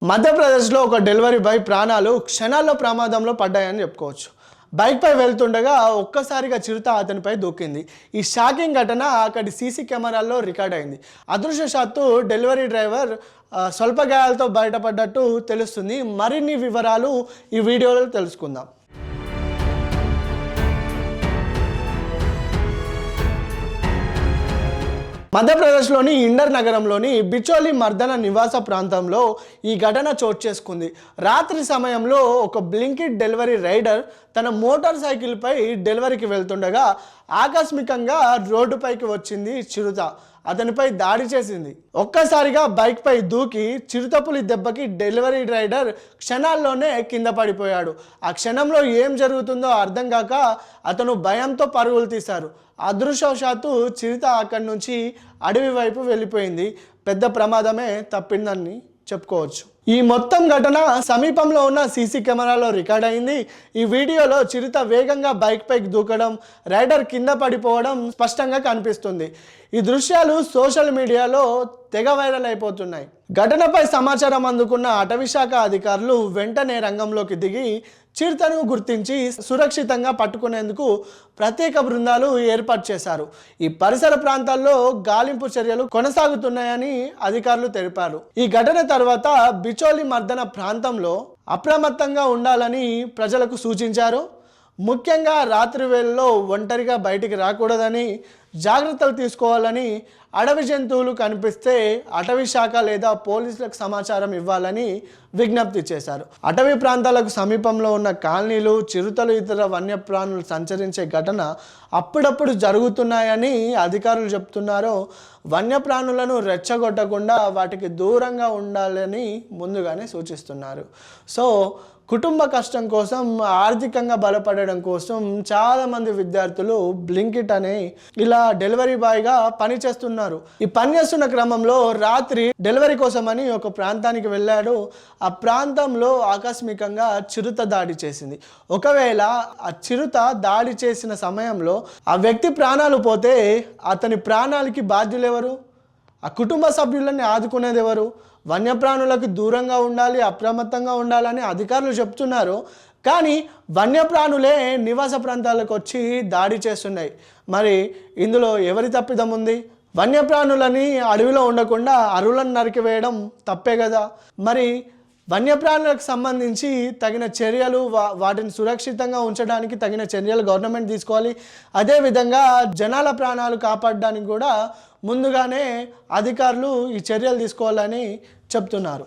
మధ్యప్రదేశ్లో ఒక delivery boy ప్రాణాలు క్షణాల్లో ప్రమాదంలో పడ్డాయని చెప్పుకోవచ్చు. బైక్పై వెళ్తుండగా ఒక్కసారిగా చిరుత అతనిపై దూకింది. ఈ షాకింగ్ ఘటన అక్కడి సీసీ కెమెరాల్లో రికార్డ్ అయింది. అదృష్టవశాత్తు డెలివరీ డ్రైవర్ స్వల్ప గాయాలతో బయటపడ్డట్టు తెలుస్తుంది. మరిన్ని వివరాలు ఈ వీడియోలో తెలుసుకుందాం. మధ్యప్రదేశ్లోని ఇండర్ నగరంలోని బిచోలి మర్దన నివాస ప్రాంతంలో ఈ ఘటన చోటు చేసుకుంది. రాత్రి సమయంలో ఒక బ్లింకిట్ డెలివరీ రైడర్ తన మోటార్ సైకిల్పై డెలివరీకి వెళ్తుండగా ఆకస్మికంగా రోడ్డుపైకి వచ్చింది చిరుత. అతనిపై దాడి చేసింది. ఒక్కసారిగా బైక్పై దూకి చిరుతపులి దెబ్బకి డెలివరీ రైడర్ క్షణాల్లోనే కింద పడిపోయాడు. ఆ క్షణంలో ఏం జరుగుతుందో అర్థం కాక అతను భయంతో పరుగులు తీశారు. అదృష్టవశాత్తు చిరుత అక్కడి నుంచి అడవి వైపు వెళ్ళిపోయింది. పెద్ద ప్రమాదమే తప్పిందని చెప్పుకోవచ్చు. ఈ మొత్తం ఘటన సమీపంలో ఉన్న సీసీ కెమెరాలో రికార్డ్ అయింది. ఈ వీడియోలో చిరుత వేగంగా బైక్ పైకి దూకడం, రైడర్ కింద పడిపోవడం స్పష్టంగా కనిపిస్తుంది. ఈ దృశ్యాలు సోషల్ మీడియాలో తెగ వైరల్ అయిపోతున్నాయి. ఘటనపై సమాచారం అందుకున్న అటవీ శాఖ అధికారులు వెంటనే రంగంలోకి దిగి చిరుతను గుర్తించి సురక్షితంగా పట్టుకునేందుకు ప్రత్యేక బృందాలు ఏర్పాటు చేశారు. ఈ పరిసర ప్రాంతాల్లో గాలింపు చర్యలు కొనసాగుతున్నాయని అధికారులు తెలిపారు. ఈ ఘటన తర్వాత బిచోలి మర్దన ప్రాంతంలో అప్రమత్తంగా ఉండాలని ప్రజలకు సూచించారు. ముఖ్యంగా రాత్రి వేళల్లో ఒంటరిగా బయటికి రాకూడదని, జాగ్రత్తలు తీసుకోవాలని, అడవి జంతువులు కనిపిస్తే అటవీ శాఖ లేదా పోలీసులకు సమాచారం ఇవ్వాలని విజ్ఞప్తి చేశారు. అటవీ ప్రాంతాలకు సమీపంలో ఉన్న కాలనీలు, చిరుతలు, ఇతర వన్యప్రాణులు సంచరించే ఘటన అప్పుడప్పుడు జరుగుతున్నాయని అధికారులు చెప్తున్నారు. వన్యప్రాణులను రెచ్చగొట్టకుండా వాటికి దూరంగా ఉండాలని ముందుగానే సూచిస్తున్నారు. సో కుటుంబ కష్టం కోసం, ఆర్థికంగా బలపడడం కోసం చాలామంది విద్యార్థులు బ్లింకిట్ అనే ఇలా డెలివరీ బాయ్గా పనిచేస్తున్నారు. ఈ పనిచేస్తున్న క్రమంలో రాత్రి డెలివరీ కోసమని ఒక ప్రాంతానికి వెళ్ళాడు. ఆ ప్రాంతంలో ఆకస్మికంగా చిరుత దాడి చేసింది. ఒకవేళ ఆ చిరుత దాడి చేసిన సమయంలో ఆ వ్యక్తి ప్రాణాలు పోతే అతని ప్రాణాలకి బాధ్యులెవరు? ఆ కుటుంబ సభ్యులని ఆదుకునేది ఎవరు? వన్యప్రాణులకు దూరంగా ఉండాలి, అప్రమత్తంగా ఉండాలని అధికారులు చెప్తున్నారు. కానీ వన్యప్రాణులే నివాస ప్రాంతాలకు వచ్చి దాడి చేస్తున్నాయి. మరి ఇందులో ఎవరి తప్పిదం ఉంది? వన్యప్రాణులని అడవిలో ఉండకుండా అరువులను నరికివేయడం తప్పే కదా. మరి వన్యప్రాణులకు సంబంధించి తగిన చర్యలు, వాటిని సురక్షితంగా ఉంచడానికి తగిన చర్యలు గవర్నమెంట్ తీసుకోవాలి. అదేవిధంగా జనాల ప్రాణాలు కాపాడడానికి కూడా ముందుగానే అధికారులు ఈ చర్యలు తీసుకోవాలని చెప్తున్నారు.